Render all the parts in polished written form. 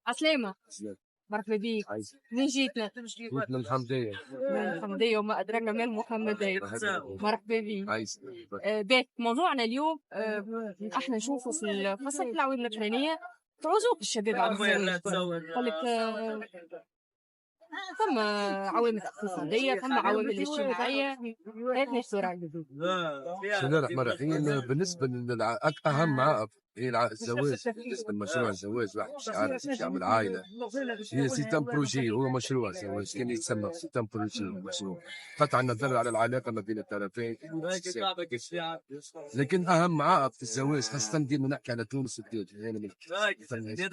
عسلامة. مرحبا بيك. منين جيتنا؟ جيت من الحمدية. من الحمدية وما أدراك ما المحمدية. مرحبا بيك. باك موضوعنا اليوم احنا نشوفوا في الفصل في العوامل الأخرانية تعوزوا الشباب على الزواج. قال لك ثم عوامل اقتصادية، ثم عوامل اجتماعية. هذه الصورة. بسم الله الرحمن الرحيم. بالنسبة أهم عائق هي الزواج. بالنسبة لمشروع الزواج، واحد مش عارف باش يعمل عائلة، هي سيستم بروجي، هو مشروع زواج كان يتسمى سيستم بروجي مشروع قطع النظر على العلاقة ما بين الطرفين. لكن أهم عائق في الزواج خاصة ديما نحكي على تونس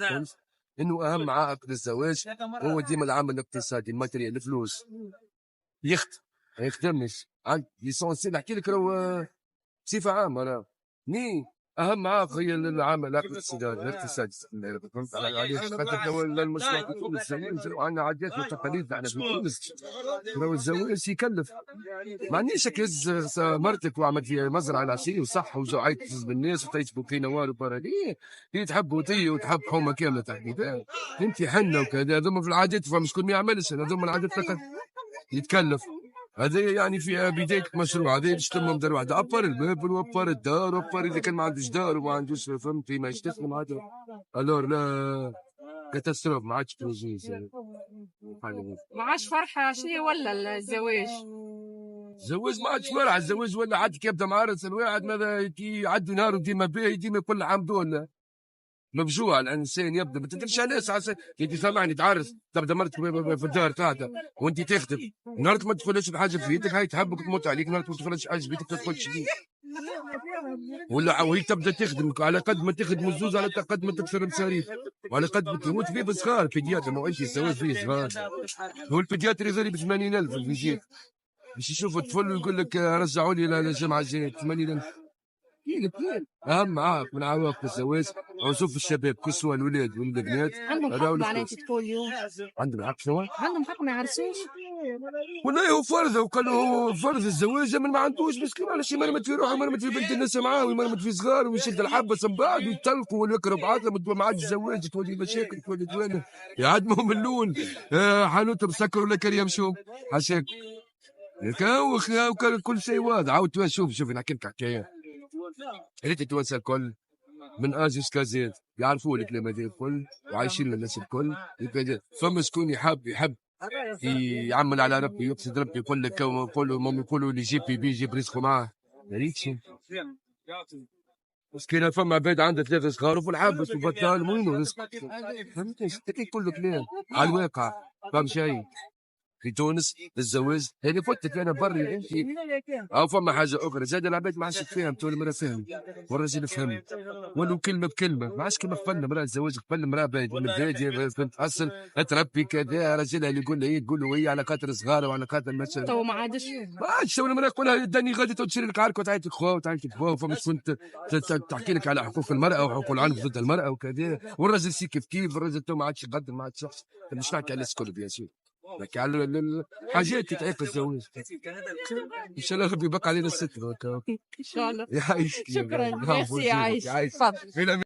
تونس، انه اهم عائق للزواج هو ديما العامل الاقتصادي الماتريال، الفلوس. ما يخدمش ليسونسي. نحكي لك راهو بصفه عامه، راه اهم عائق هي العامل الاقتصادي. فهمت علي؟ خاطر المشروع في تونس عندنا عادات وتقاليد احنا في تونس. راهو الزواج يكلف. ما عنديش هز مرتك وعمل فيها مزرعه العشيه وصح وزعيت بالناس وتيجبوا في نوار وبراليه. هي تحب وطيه وتحب حومه كامله تحديدا. انت حنه وكذا، هذوما في العادات، فما شكون ما يعملش هذوما العادات فقط يتكلف. هذا يعني في بداية مشروع، هذا باش تمهم دار واحدة، أبر المبل وأبر الدار وأبر إذا كان ما عندوش دار وما عندوش فهمتي ما يشتغل هذا ألور لا كاتاستروف. ما عادش بروجيز، ما عادش فرحة شنو ولا الزواج؟ الزواج ما عادش فرح. الزواج ولا عاد كي يبدا معرس الواحد ماذا كي يعدي نهار ديما باهي ديما كل عام دول مفجوع. الانسان يبدا ما تدريش علاش كي تسمعني تعرس تبدا مرتك في الدار قاعده وانت تخدم. نهارك ما تدخلش بحاجه في يدك هاي تحبك تموت عليك. نهارك ما تدخلش حاجه في يدك تدخلش ليك. ولا وهي تبدا تخدم على قد ما تخدم الزوز على قد ما تكسر المصاريف وعلى قد ما تموت فيه بصغار. بيدياتر ما انت الزواج فيه صغار. هو البيدياتر يزال ب 80,000 يجيك باش يشوف الطفل ويقول لك رجعوا لي الجمعه الجايه 80,000. اهم عائق من عوائق الزواج عزوف الشباب كسوة الولاد والبنات. عندهم حق معناتها تقول اليوم؟ عندهم حق شنو؟ عندهم حق ما يعرسوش. والله هو فرض، وقال هو فرض الزواج من ما عندوش مسكين. علاش يمرمت في روحه ويمرمت في بنت الناس معاه ويمرمت في صغار ويشد الحبس من بعد ويتلقوا ويقرب عاطله ما عادش الزواج تولي مشاكل تولي دوانه يعدموا من الاول. حانوتهم سكروا ولا كان يمشوا حاشاك. كان كل شيء واضح. عاود شوف نحكي لك حكايه. ريت التوانسه الكل من اجيس كازيت يعرفوا الكلام هذا الكل وعايشين الناس الكل. فما شكون يحب يعمل على ربي يقصد ربي يقول لك يقولوا اللي يجيب رزقه معاه. ما ريتش مسكينه. فما عباد عندها 3 صغار وفي الحبس وبطال وينو رزق. فهمتني كل كلام على الواقع. فهم شيء في تونس الزواج هذه فتت انا بري انت. او فما حاجه اخرى زاد العباد ما عادش تفهم. تو المراه فهم والراجل فهم ولو كلمه بكلمه. ما عادش كما قبل المراه الزواج قبل المراه من الباديه فهمت اصل تربي كذا راجلها اللي يقول له تقول له هي على خاطر صغاره وعلى خاطر مثلا. تو ما عادش تو المراه تقول لها داني غادي تشري لك عارك وتعيط لك خوها وتعيط لك خوها. فما شكون تحكي لك على حقوق المراه وحقوق العنف ضد المراه وكذا. والراجل سي كيف الراجل تو ما عادش يقدر ما عادش شخص. مش نحكي على السكول بيان سور لكن على الحاجات اللي تعيق الزواج. ان شاء الله ربي يبقى علينا الستر. ان شاء الله. يعيشك. شكرا. يعيش. تفضل.